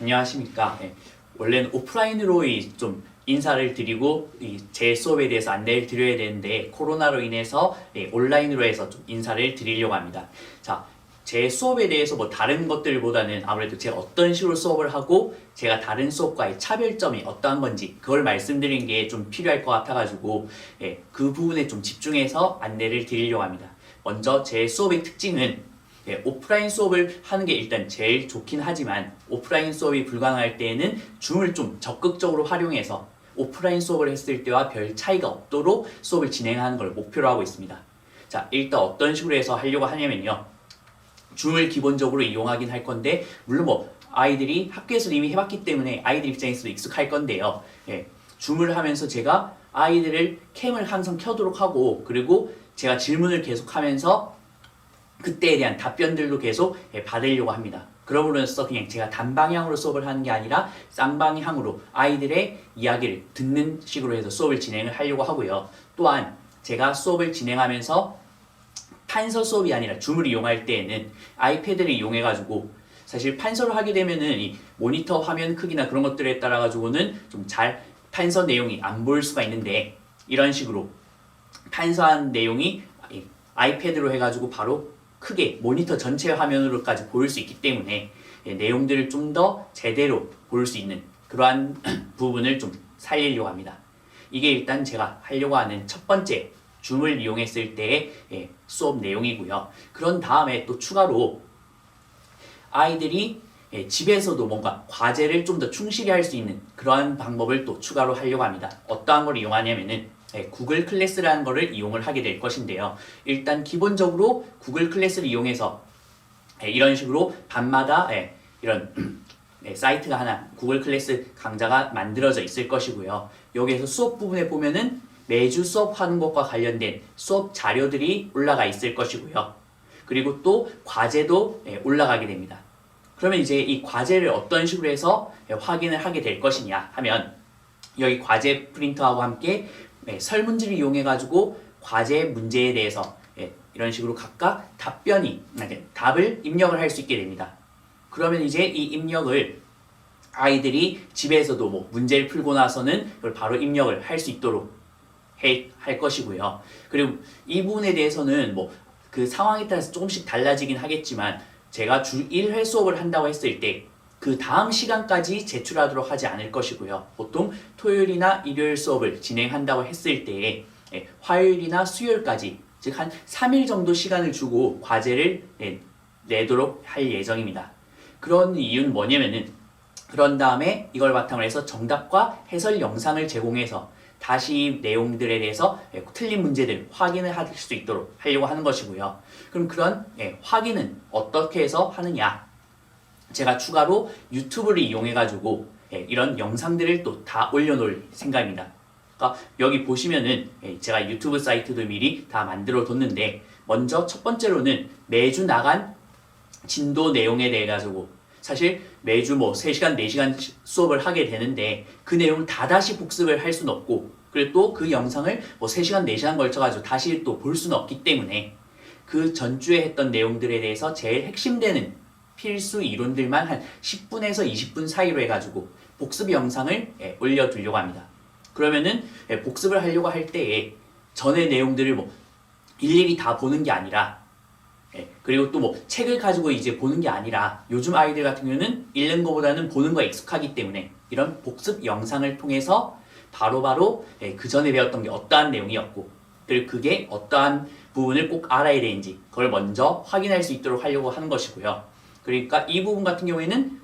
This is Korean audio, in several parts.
안녕하십니까. 원래는 오프라인으로 좀 인사를 드리고 제 수업에 대해서 안내를 드려야 되는데 코로나로 인해서 온라인으로 해서 좀 인사를 드리려고 합니다. 자, 제 수업에 대해서 뭐 다른 것들보다는 아무래도 제가 어떤 식으로 수업을 하고 제가 다른 수업과의 차별점이 어떠한 건지 그걸 말씀드리는 게 좀 필요할 것 같아가지고 그 부분에 좀 집중해서 안내를 드리려고 합니다. 먼저 제 수업의 특징은 오프라인 수업을 하는 게 일단 제일 좋긴 하지만 오프라인 수업이 불가능할 때에는 줌을 좀 적극적으로 활용해서 오프라인 수업을 했을 때와 별 차이가 없도록 수업을 진행하는 걸 목표로 하고 있습니다. 자, 일단 어떤 식으로 해서 하려고 하냐면요. 줌을 기본적으로 이용하긴 할 건데 물론 뭐 아이들이 학교에서 이미 해봤기 때문에 아이들 입장에서도 익숙할 건데요. 줌을 하면서 제가 아이들을 캠을 항상 켜도록 하고 그리고 제가 질문을 계속하면서 그때에 대한 답변들도 계속 받으려고 합니다. 그럼으로써 그냥 제가 단방향으로 수업을 하는 게 아니라 쌍방향으로 아이들의 이야기를 듣는 식으로 해서 수업을 진행을 하려고 하고요. 또한 제가 수업을 진행하면서 판서 수업이 아니라 줌을 이용할 때에는 아이패드를 이용해가지고 사실 판서를 하게 되면은 이 모니터 화면 크기나 그런 것들에 따라 가지고는 좀 잘 판서 내용이 안 보일 수가 있는데 이런 식으로 판서한 내용이 아이패드로 해가지고 바로 크게 모니터 전체 화면으로까지 보일 수 있기 때문에 내용들을 좀 더 제대로 볼 수 있는 그러한 부분을 좀 살리려고 합니다. 이게 일단 제가 하려고 하는 첫 번째 줌을 이용했을 때의 수업 내용이고요. 그런 다음에 또 추가로 아이들이 집에서도 뭔가 과제를 좀 더 충실히 할 수 있는 그러한 방법을 또 추가로 하려고 합니다. 어떠한 걸 이용하냐면은 구글 클래스라는 거를 이용을 하게 될 것인데요. 일단 기본적으로 구글 클래스를 이용해서 이런 식으로 밤마다 이런 사이트가 하나 구글 클래스 강좌가 만들어져 있을 것이고요. 여기에서 수업 부분에 보면은 매주 수업하는 것과 관련된 수업 자료들이 올라가 있을 것이고요. 그리고 또 과제도 올라가게 됩니다. 그러면 이제 이 과제를 어떤 식으로 해서 확인을 하게 될 것이냐 하면 여기 과제 프린터하고 함께 설문지를 이용해 가지고 과제 문제에 대해서 이런 식으로 각각 답을 입력을 할 수 있게 됩니다. 그러면 이제 이 입력을 아이들이 집에서도 뭐 문제를 풀고 나서는 이걸 바로 입력을 할 수 있도록 할 것이고요. 그리고 이 부분에 대해서는 뭐 그 상황에 따라서 조금씩 달라지긴 하겠지만 제가 주 1회 수업을 한다고 했을 때 그 다음 시간까지 제출하도록 하지 않을 것이고요. 보통 토요일이나 일요일 수업을 진행한다고 했을 때 화요일이나 수요일까지 즉 한 3일 정도 시간을 주고 과제를 내도록 할 예정입니다. 그런 이유는 뭐냐면은 그런 다음에 이걸 바탕으로 해서 정답과 해설 영상을 제공해서 다시 내용들에 대해서 틀린 문제들 확인을 할 수 있도록 하려고 하는 것이고요. 그럼 그런 확인은 어떻게 해서 하느냐? 제가 추가로 유튜브를 이용해가지고 이런 영상들을 또 다 올려놓을 생각입니다. 그러니까 여기 보시면은 제가 유튜브 사이트도 미리 다 만들어 뒀는데 먼저 첫 번째로는 매주 나간 진도 내용에 대해 가지고 사실 매주 뭐 3시간, 4시간 수업을 하게 되는데 그 내용을 다 다시 복습을 할 수는 없고 그리고 또 그 영상을 뭐 3시간, 4시간 걸쳐가지고 다시 또 볼 수는 없기 때문에 그 전주에 했던 내용들에 대해서 제일 핵심되는 필수 이론들만 한 10분에서 20분 사이로 해가지고 복습 영상을 올려두려고 합니다. 그러면은 복습을 하려고 할 때에 전의 내용들을 뭐 일일이 다 보는 게 아니라 그리고 또 뭐 책을 가지고 이제 보는 게 아니라 요즘 아이들 같은 경우는 읽는 것보다는 보는 거에 익숙하기 때문에 이런 복습 영상을 통해서 바로바로 그 전에 배웠던 게 어떠한 내용이었고 그리고 그게 어떠한 부분을 꼭 알아야 되는지 그걸 먼저 확인할 수 있도록 하려고 하는 것이고요. 그러니까 이 부분 같은 경우에는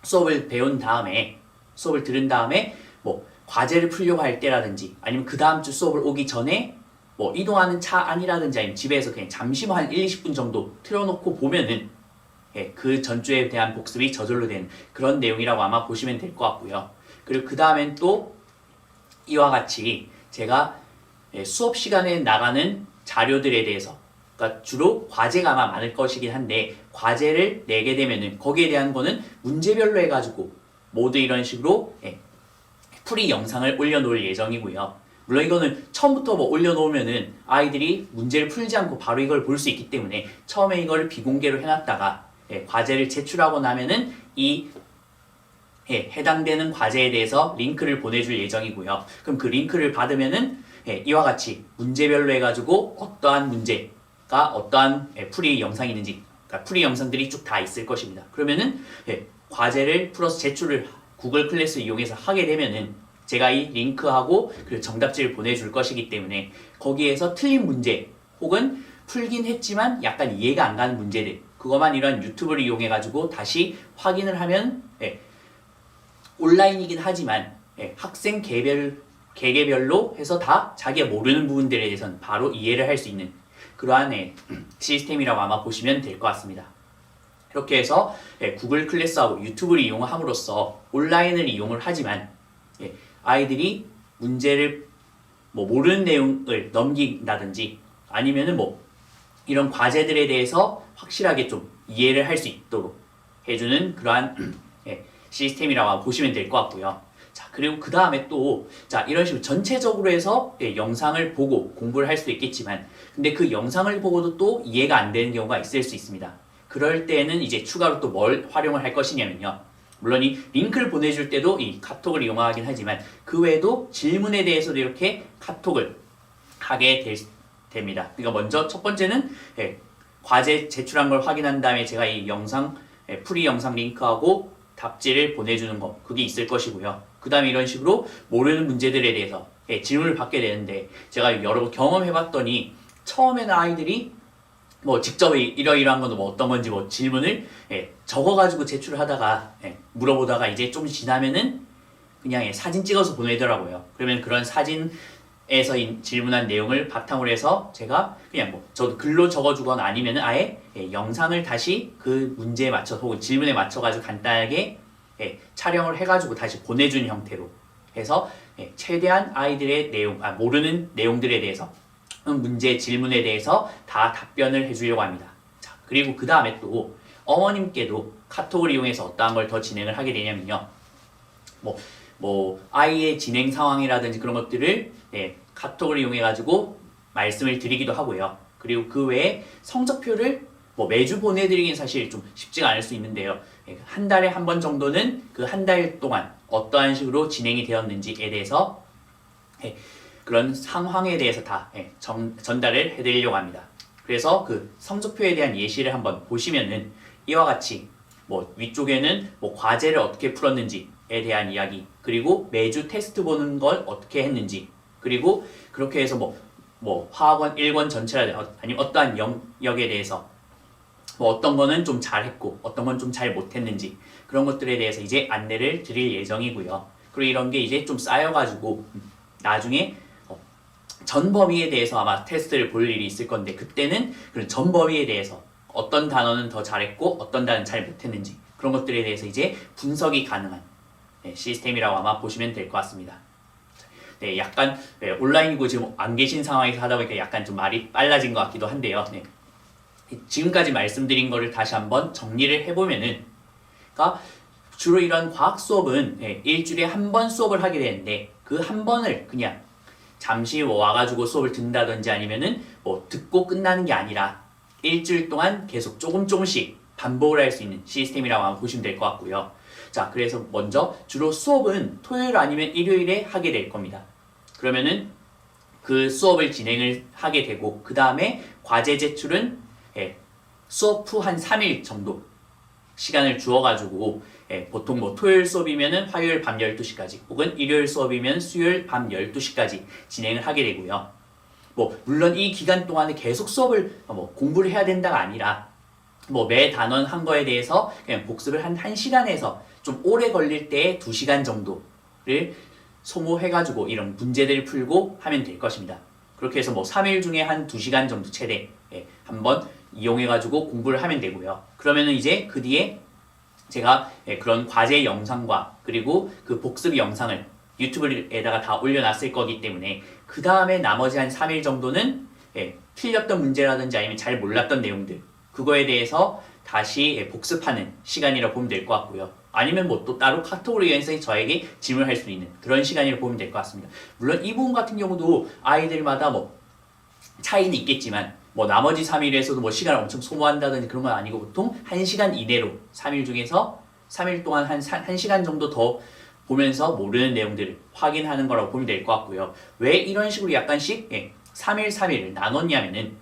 수업을 들은 다음에 뭐 과제를 풀려고 할 때라든지 아니면 그 다음 주 수업을 오기 전에 뭐 이동하는 차 안이라든지 아니면 집에서 그냥 잠시 한 1, 20분 정도 틀어놓고 보면은 그 전주에 대한 복습이 저절로 되는 그런 내용이라고 아마 보시면 될 것 같고요. 그리고 그 다음엔 또 이와 같이 제가 수업 시간에 나가는 자료들에 대해서 그러니까 주로 과제가 아마 많을 것이긴 한데 과제를 내게 되면은 거기에 대한 거는 문제별로 해가지고 모두 이런 식으로 풀이 영상을 올려놓을 예정이고요. 물론 이거는 처음부터 뭐 올려놓으면은 아이들이 문제를 풀지 않고 바로 이걸 볼 수 있기 때문에 처음에 이걸 비공개로 해놨다가 과제를 제출하고 나면은 이 해당되는 과제에 대해서 링크를 보내줄 예정이고요. 그럼 그 링크를 받으면은 이와 같이 문제별로 해가지고 어떠한 문제가 어떠한 풀이 영상이 있는지, 그러니까 풀이 영상들이 쭉 다 있을 것입니다. 그러면은 과제를 풀어서 제출을 구글 클래스 이용해서 하게 되면은 제가 이 링크하고 그 정답지를 보내줄 것이기 때문에 거기에서 틀린 문제 혹은 풀긴 했지만 약간 이해가 안 가는 문제들, 그것만 이런 유튜브를 이용해 가지고 다시 확인을 하면 온라인이긴 하지만 학생 개개별로 해서 다 자기가 모르는 부분들에 대해서는 바로 이해를 할 수 있는 그러한 시스템이라고 아마 보시면 될 것 같습니다. 이렇게 해서 구글 클래스하고 유튜브를 이용함으로써 온라인을 이용을 하지만 아이들이 문제를 모르는 내용을 넘긴다든지 아니면은 이런 과제들에 대해서 확실하게 좀 이해를 할 수 있도록 해주는 그러한 시스템이라고 보시면 될 것 같고요. 자, 그리고 그 다음에 또, 자, 이런 식으로 전체적으로 해서 영상을 보고 공부를 할 수도 있겠지만, 근데 그 영상을 보고도 또 이해가 안 되는 경우가 있을 수 있습니다. 그럴 때는 이제 추가로 또 뭘 활용을 할 것이냐면요. 물론 이 링크를 보내줄 때도 이 카톡을 이용하긴 하지만, 그 외에도 질문에 대해서도 이렇게 카톡을 하게 됩니다. 그러니까 먼저 첫 번째는 과제 제출한 걸 확인한 다음에 제가 이 영상, 풀이 영상 링크하고 답지를 보내주는 거, 그게 있을 것이고요. 그 다음에 이런 식으로 모르는 문제들에 대해서 질문을 받게 되는데, 제가 여러 번 경험해봤더니 처음에는 아이들이 직접 이러이러한 건 어떤 건지 질문을 적어가지고 제출을 하다가 물어보다가 이제 좀 지나면은 그냥 사진 찍어서 보내더라고요. 그러면 그런 사진에서 질문한 내용을 바탕으로 해서 제가 그냥 저도 글로 적어주거나 아니면은 아예 영상을 다시 그 문제에 맞춰 혹은 질문에 맞춰가지고 간단하게 촬영을 해가지고 다시 보내주는 형태로 해서 최대한 아이들의 모르는 내용들에 대해서 문제 질문에 대해서 다 답변을 해주려고 합니다. 자, 그리고 그 다음에 또 어머님께도 카톡을 이용해서 어떠한 걸 더 진행을 하게 되냐면요. 아이의 진행 상황이라든지 그런 것들을 카톡을 이용해 가지고 말씀을 드리기도 하고요. 그리고 그 외에 성적표를 매주 보내드리긴 사실 좀 쉽지가 않을 수 있는데요. 한 달에 한 번 정도는 그 한 달 동안 어떠한 식으로 진행이 되었는지에 대해서 그런 상황에 대해서 다 전달을 해드리려고 합니다. 그래서 그 성적표에 대한 예시를 한번 보시면은 이와 같이 위쪽에는 과제를 어떻게 풀었는지에 대한 이야기, 그리고 매주 테스트 보는 걸 어떻게 했는지, 그리고 그렇게 해서 화학원 1권 전체라든지 아니면 어떠한 영역에 대해서 어떤 거는 좀 잘했고 어떤 건 좀 잘 못했는지 그런 것들에 대해서 이제 안내를 드릴 예정이고요. 그리고 이런 게 이제 좀 쌓여가지고 나중에 전 범위에 대해서 아마 테스트를 볼 일이 있을 건데, 그때는 그런 전 범위에 대해서 어떤 단어는 더 잘했고 어떤 단어는 잘 못했는지 그런 것들에 대해서 이제 분석이 가능한 시스템이라고 아마 보시면 될 것 같습니다. 약간 온라인이고 지금 안 계신 상황에서 하다 보니까 약간 좀 말이 빨라진 것 같기도 한데요. 지금까지 말씀드린 거를 다시 한번 정리를 해보면은, 그러니까 주로 이런 과학 수업은 일주일에 한 번 수업을 하게 되는데, 그 한 번을 그냥 잠시 와가지고 수업을 듣는다든지 아니면은 듣고 끝나는 게 아니라 일주일 동안 계속 조금씩 반복을 할 수 있는 시스템이라고 아마 보시면 될 것 같고요. 자, 그래서 먼저 주로 수업은 토요일 아니면 일요일에 하게 될 겁니다. 그러면은 그 수업을 진행을 하게 되고, 그 다음에 과제 제출은 수업 후 한 3일 정도 시간을 주어가지고 보통 토요일 수업이면은 화요일 밤 12시까지 혹은 일요일 수업이면 수요일 밤 12시까지 진행을 하게 되고요. 물론 이 기간 동안에 계속 수업을 공부를 해야 된다가 아니라 매 단원 한 거에 대해서 그냥 복습을 한 1시간에서 좀 오래 걸릴 때 2시간 정도를 소모해가지고 이런 문제들을 풀고 하면 될 것입니다. 그렇게 해서 3일 중에 한 2시간 정도 최대 한번 이용해가지고 공부를 하면 되고요. 그러면은 이제 그 뒤에 제가 그런 과제 영상과 그리고 그 복습 영상을 유튜브에다가 다 올려놨을 거기 때문에 그 다음에 나머지 한 3일 정도는 틀렸던 문제라든지 아니면 잘 몰랐던 내용들, 그거에 대해서 다시 복습하는 시간이라고 보면 될 것 같고요. 아니면 또 따로 카톡으로 이용해서 저에게 질문할 수 있는 그런 시간이라고 보면 될 것 같습니다. 물론 이 부분 같은 경우도 아이들마다 차이는 있겠지만 나머지 3일에서도 시간을 엄청 소모한다든지 그런 건 아니고 보통 1시간 이내로 3일 중에서 3일 동안 한 1시간 정도 더 보면서 모르는 내용들을 확인하는 거라고 보면 될 것 같고요. 왜 이런 식으로 약간씩 3일 3일을 나눴냐면은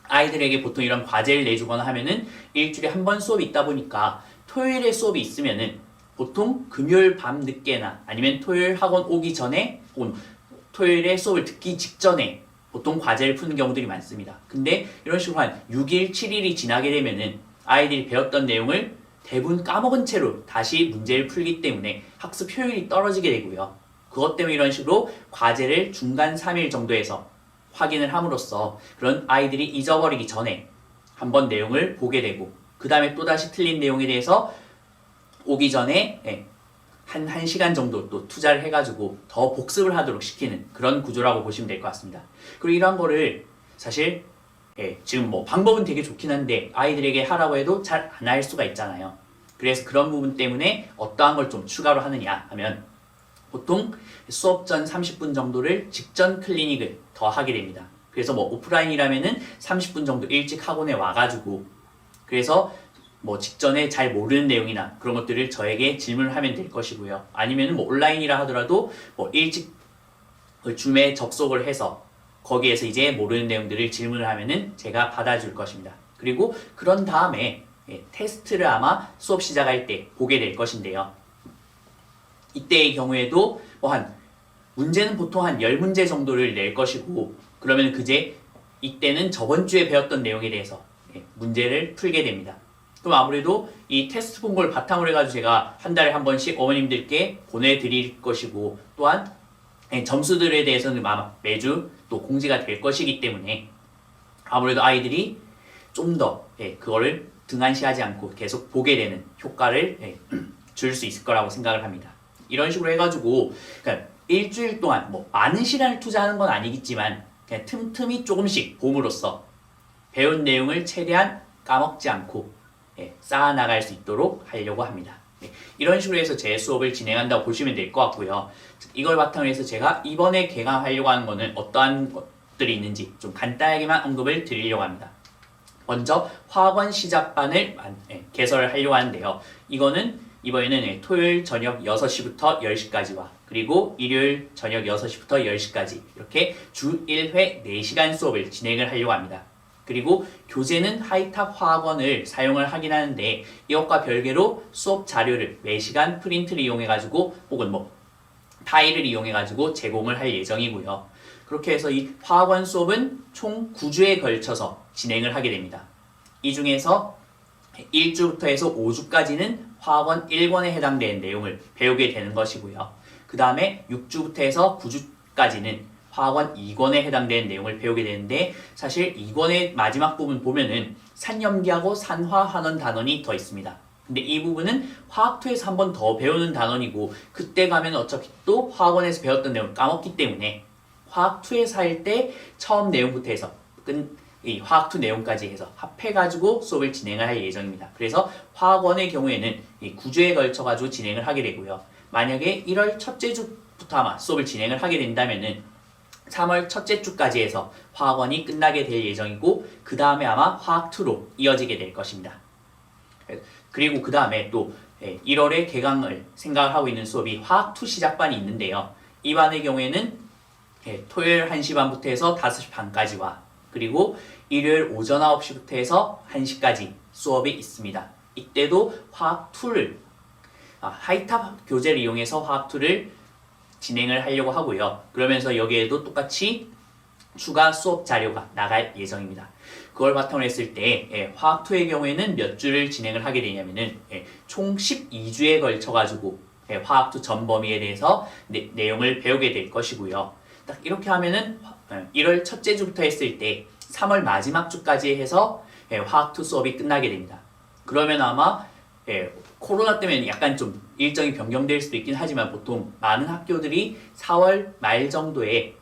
아이들에게 보통 이런 과제를 내주거나 하면은 일주일에 한 번 수업이 있다 보니까 토요일에 수업이 있으면은 보통 금요일 밤 늦게나 아니면 토요일 학원 오기 전에 혹은 토요일에 수업을 듣기 직전에 보통 과제를 푸는 경우들이 많습니다. 근데 이런 식으로 한 6일, 7일이 지나게 되면은 아이들이 배웠던 내용을 대부분 까먹은 채로 다시 문제를 풀기 때문에 학습 효율이 떨어지게 되고요. 그것 때문에 이런 식으로 과제를 중간 3일 정도에서 확인을 함으로써 그런 아이들이 잊어버리기 전에 한번 내용을 보게 되고 그 다음에 또다시 틀린 내용에 대해서 오기 전에 한 1시간 정도 또 투자를 해가지고 더 복습을 하도록 시키는 그런 구조라고 보시면 될 것 같습니다. 그리고 이런 거를 사실 지금 뭐 방법은 되게 좋긴 한데 아이들에게 하라고 해도 잘 안 할 수가 있잖아요. 그래서 그런 부분 때문에 어떠한 걸 좀 추가로 하느냐 하면 보통 수업 전 30분 정도를 직전 클리닉을 더 하게 됩니다. 그래서 뭐 오프라인이라면은 30분 정도 일찍 학원에 와가지고 그래서 뭐 직전에 잘 모르는 내용이나 그런 것들을 저에게 질문을 하면 될 것이고요. 아니면은 뭐 온라인이라 하더라도 뭐 일찍 줌에 접속을 해서 거기에서 이제 모르는 내용들을 질문을 하면은 제가 받아줄 것입니다. 그리고 그런 다음에 테스트를 아마 수업 시작할 때 보게 될 것인데요. 이때의 경우에도 뭐 문제는 보통 한 10문제 정도를 낼 것이고 그러면 그제 이때는 저번 주에 배웠던 내용에 대해서 문제를 풀게 됩니다. 그럼 아무래도 이 테스트 본 걸 바탕으로 해가지고 제가 한 달에 한 번씩 어머님들께 보내드릴 것이고 또한 점수들에 대해서는 아마 매주 또 공지가 될 것이기 때문에 아무래도 아이들이 좀 더 그거를 등한시하지 않고 계속 보게 되는 효과를 줄 수 있을 거라고 생각을 합니다. 이런 식으로 해가지고 그러니까 일주일 동안 뭐 많은 시간을 투자하는 건 아니겠지만 그냥 틈틈이 조금씩 봄으로써 배운 내용을 최대한 까먹지 않고 쌓아나갈 수 있도록 하려고 합니다. 이런 식으로 해서 제 수업을 진행한다고 보시면 될 것 같고요. 이걸 바탕으로 해서 제가 이번에 개강하려고 하는 거는 어떠한 것들이 있는지 좀 간단하게만 언급을 드리려고 합니다. 먼저 화학원 시작반을 개설을 하려고 하는데요. 이거는 이번에는 토요일 저녁 6시부터 10시까지와 그리고 일요일 저녁 6시부터 10시까지 이렇게 주 1회 4시간 수업을 진행을 하려고 합니다. 그리고 교재는 하이탑 화학원을 사용을 하긴 하는데 이것과 별개로 수업 자료를 매시간 프린트를 이용해가지고 혹은 뭐 파일을 이용해가지고 제공을 할 예정이고요. 그렇게 해서 이 화학원 수업은 총 9주에 걸쳐서 진행을 하게 됩니다. 이 중에서 1주부터 해서 5주까지는 화학원 1권에 해당되는 내용을 배우게 되는 것이고요. 그 다음에 6주부터 해서 9주까지는 화학원 2권에 해당되는 내용을 배우게 되는데 사실 2권의 마지막 부분 보면은 산염기하고 산화환원 단원이 더 있습니다. 근데 이 부분은 화학2에서 한 번 더 배우는 단원이고 그때 가면 어차피 또 화학원에서 배웠던 내용을 까먹기 때문에 화학2에서 할 때 처음 내용부터 해서 이 화학2 내용까지 해서 합해가지고 수업을 진행을 할 예정입니다. 그래서 화학원의 경우에는 이 9주에 걸쳐가지고 진행을 하게 되고요. 만약에 1월 첫째 주부터 아마 수업을 진행을 하게 된다면은 3월 첫째 주까지 해서 화학원이 끝나게 될 예정이고 그 다음에 아마 화학2로 이어지게 될 것입니다. 그리고 그 다음에 또 1월에 개강을 생각을 하고 있는 수업이 화학2 시작반이 있는데요. 이 반의 경우에는 토요일 1시 반부터 해서 5시 반까지와 그리고 일요일 오전 9시부터 해서 1시까지 수업이 있습니다. 이때도 화학2를 하이탑 교재를 이용해서 화학2를 진행을 하려고 하고요. 그러면서 여기에도 똑같이 추가 수업 자료가 나갈 예정입니다. 그걸 바탕으로 했을 때 화학2의 경우에는 몇 주를 진행을 하게 되냐면은 총 12주에 걸쳐가지고 화학2 전 범위에 대해서 내용을 배우게 될 것이고요. 딱 이렇게 하면은 1월 첫째 주부터 했을 때 3월 마지막 주까지 해서 화학2 수업이 끝나게 됩니다. 그러면 아마 코로나 때문에 약간 좀 일정이 변경될 수도 있긴 하지만 보통 많은 학교들이 4월 말 정도에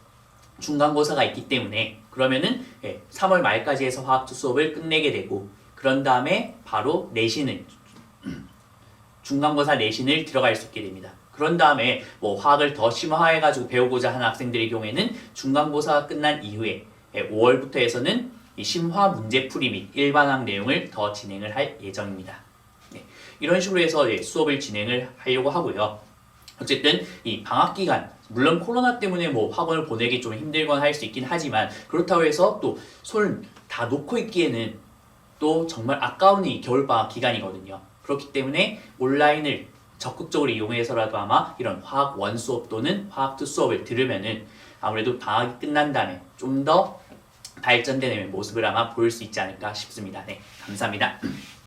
중간고사가 있기 때문에 그러면은 3월 말까지 해서 화학2 수업을 끝내게 되고 그런 다음에 바로 내신을 중간고사 내신을 들어갈 수 있게 됩니다. 그런 다음에 뭐 화학을 더 심화해가지고 배우고자 하는 학생들의 경우에는 중간고사가 끝난 이후에 5월부터 해서는 이 심화 문제풀이 및 일반학 내용을 더 진행을 할 예정입니다. 이런 식으로 해서 수업을 진행을 하려고 하고요. 어쨌든 이 방학 기간, 물론 코로나 때문에 뭐 학원을 보내기 좀 힘들거나 할 수 있긴 하지만 그렇다고 해서 또 손 다 놓고 있기에는 또 정말 아까운 이 겨울방학 기간이거든요. 그렇기 때문에 온라인을 적극적으로 이용해서라도 아마 이런 화학 1 수업 또는 화학 2 수업을 들으면은 아무래도 방학이 끝난 다음에 좀 더 발전되는 모습을 아마 보일 수 있지 않을까 싶습니다. 네, 감사합니다.